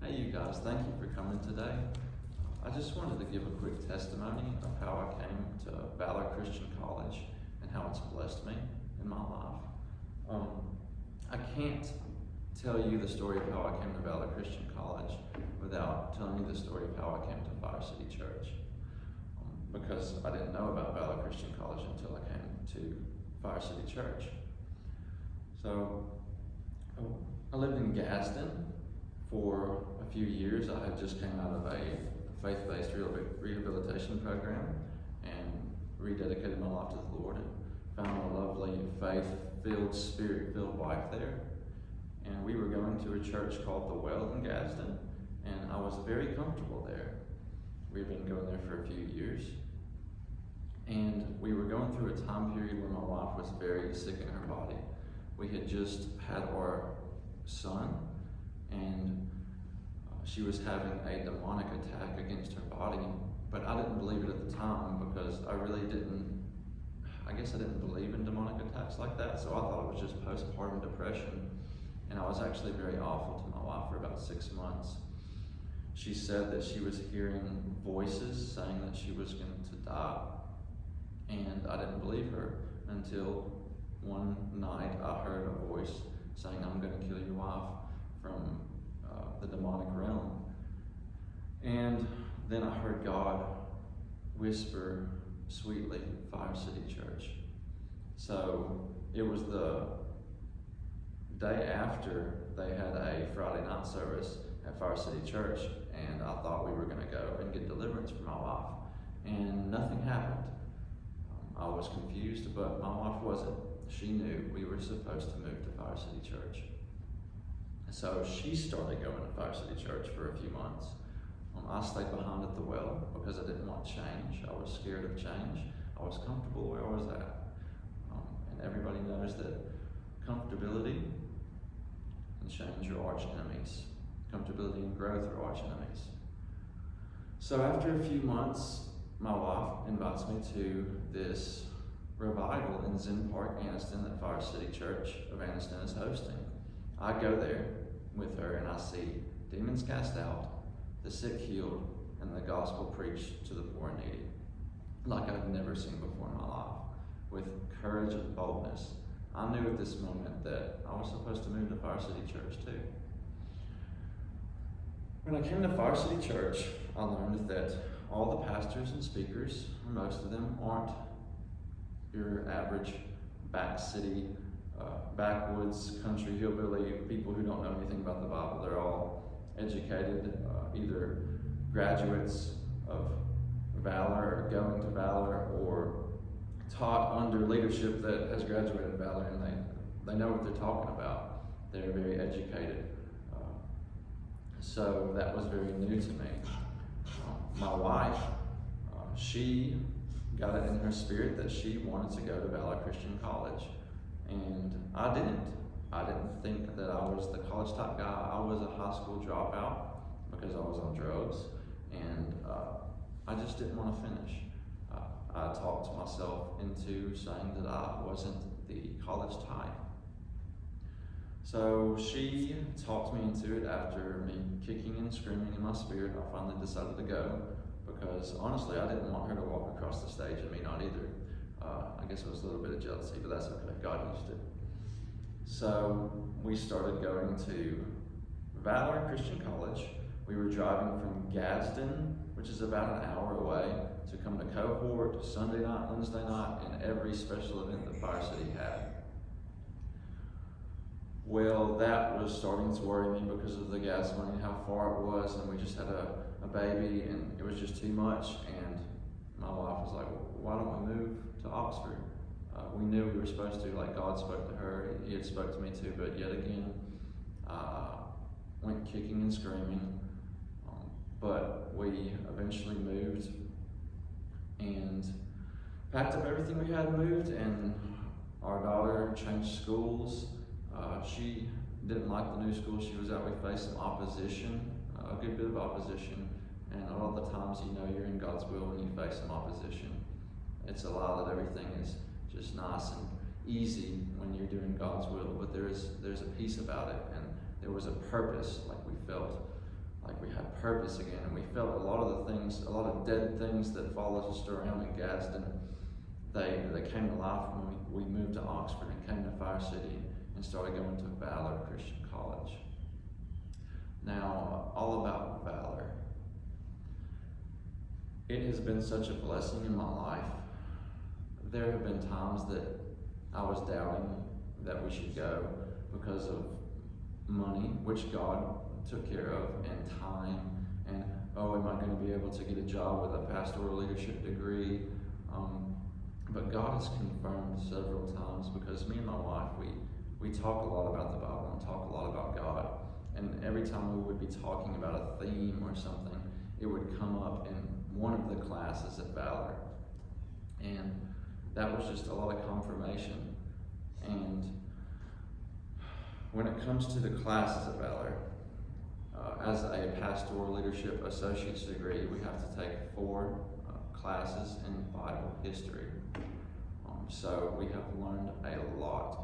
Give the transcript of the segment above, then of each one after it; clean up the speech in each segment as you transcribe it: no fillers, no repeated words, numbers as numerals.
Hey, you guys, thank you for coming today. I just wanted to give a quick testimony of how I came to Valor Christian College and how it's blessed me in my life. I can't tell you the story of how I came to Valor Christian College without telling you the story of how I came to Fire City Church. Because I didn't know about Valor Christian College until I came to Fire City Church. So, I lived in Gadsden for a few years. I had just came out of a faith-based rehabilitation program and rededicated my life to the Lord and found a lovely faith-filled, spirit-filled wife there. And we were going to a church called The Well in Gadsden, and I was very comfortable there. We had been going there for a few years, and we were going through a time period when my wife was very sick in her body. We had just had our son, and she was having a demonic attack against her body, but I didn't believe it at the time because I didn't believe in demonic attacks like that, so I thought it was just postpartum depression, and I was actually very awful to my wife for about 6 months. She said that she was hearing voices saying that she was going to die, and I didn't believe her until one night I heard a voice saying, "I'm going to kill your wife," from the demonic realm. And then I heard God whisper sweetly, "Fire City Church." So it was the day after they had a Friday night service at Fire City Church, and I thought we were going to go and get deliverance for my wife, and nothing happened. I was confused, but my wife wasn't. She knew we were supposed to move to Fire City Church. So she started going to Fire City Church for a few months. I stayed behind at the Well because I didn't want change. I was scared of change. I was comfortable where I was at. And everybody knows that comfortability and change are arch enemies. Comfortability and growth are arch enemies. So after a few months, my wife invites me to this revival in Zen Park, Anniston, that Fire City Church of Anniston is hosting. I go there with her and I see demons cast out, the sick healed, and the gospel preached to the poor and needy, like I've never seen before in my life, with courage and boldness. I knew at this moment that I was supposed to move to Fire City Church too. When I came to Fire City Church, I learned that all the pastors and speakers, or most of them, aren't your average backwoods country hillbilly people who don't know anything about the Bible. They're all educated, either graduates of Valor or going to Valor, or taught under leadership that has graduated Valor, and they know what they're talking about. They're very educated. So that was very new to me. My wife, she got it in her spirit that she wanted to go to Valor Christian College. And I didn't. I didn't think that I was the college type guy. I was a high school dropout because I was on drugs, and I just didn't want to finish. I talked myself into saying that I wasn't the college type. So she talked me into it. After me kicking and screaming in my spirit, I finally decided to go, because honestly I didn't want her to walk across the stage and me not either. I guess it was a little bit of jealousy, but that's okay. God used it. So we started going to Valor Christian College. We were driving from Gadsden, which is about an hour away, to come to Cohort Sunday night, Wednesday night, and every special event that Fire City had. Well, that was starting to worry me because of the gas money, how far it was, and we just had a baby, and it was just too much. And my wife was like, "Well, why don't we move to Oxford?" We knew we were supposed to, like God spoke to her, He had spoke to me too, but yet again, went kicking and screaming. But we eventually moved and packed up everything we had, moved, and our daughter changed schools. She didn't like the new school she was at. We faced some opposition, a good bit of opposition, and a lot of the times you're in God's will when you face some opposition. It's a lie that everything is just nice and easy when you're doing God's will, but there's a peace about it, and there was a purpose, like we felt. like we had purpose again, and we felt a lot of dead things that followed us around in Gadsden, they came to life when we moved to Oxford and came to Fire City and started going to Valor Christian College. Now, all about Valor. It has been such a blessing in my life. There have been times that I was doubting that we should go because of money, which God took care of, and time, and am I going to be able to get a job with a pastoral leadership degree? But God has confirmed several times, because me and my wife, we talk a lot about the Bible and talk a lot about God. And every time we would be talking about a theme or something, it would come up in one of the classes at Valor. And that was just a lot of confirmation. And when it comes to the classes at Valor, as a pastoral leadership associate's degree, we have to take 4 classes in Bible history. So we have learned a lot.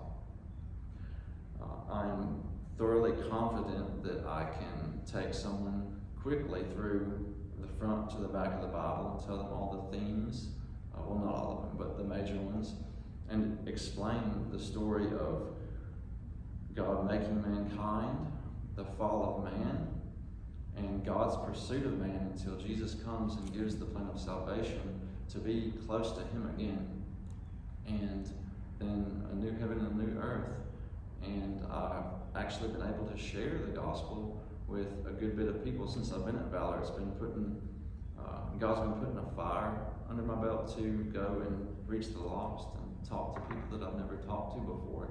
I am thoroughly confident that I can take someone quickly through the front to the back of the Bible and tell them all the themes, well, not all of them, but the major ones, and explain the story of God making mankind, the fall of man, and God's pursuit of man until Jesus comes and gives the plan of salvation to be close to Him again, and then a new heaven and a new earth. And I've actually been able to share the gospel with a good bit of people since I've been at Valor. It's been God's been putting a fire under my belt to go and reach the lost and talk to people that I've never talked to before.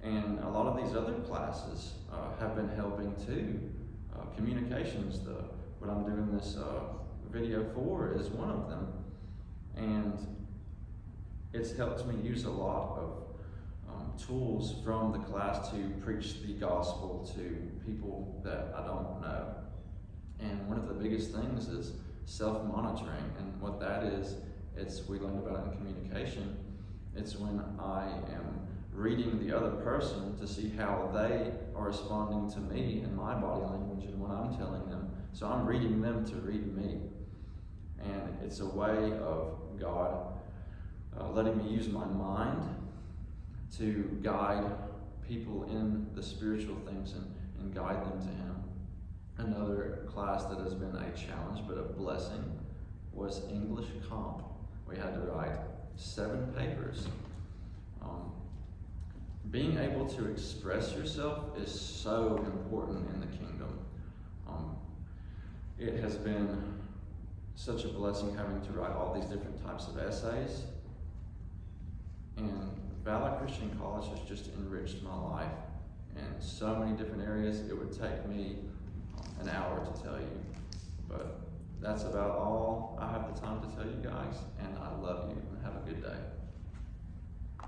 And a lot of these other classes have been helping too. Communications, what I'm doing this video for, is one of them. And it's helped me use a lot of tools from the class to preach the gospel to people that I don't know. And one of the biggest things is self-monitoring. And what that is, we learned about it in communication. It's when I am reading the other person to see how they are responding to me and my body language and what I'm telling them. So I'm reading them to read me. And it's a way of God letting me use my mind to guide people in the spiritual things and guide them to Him. Another class that has been a challenge but a blessing was English Comp. We had to write 7 papers. Being able to express yourself is so important in the kingdom. It has been such a blessing having to write all these different types of essays. And Valor Christian College has just enriched my life in so many different areas. It would take me an hour to tell you. But that's about all I have the time to tell you guys. And I love you, and have a good day.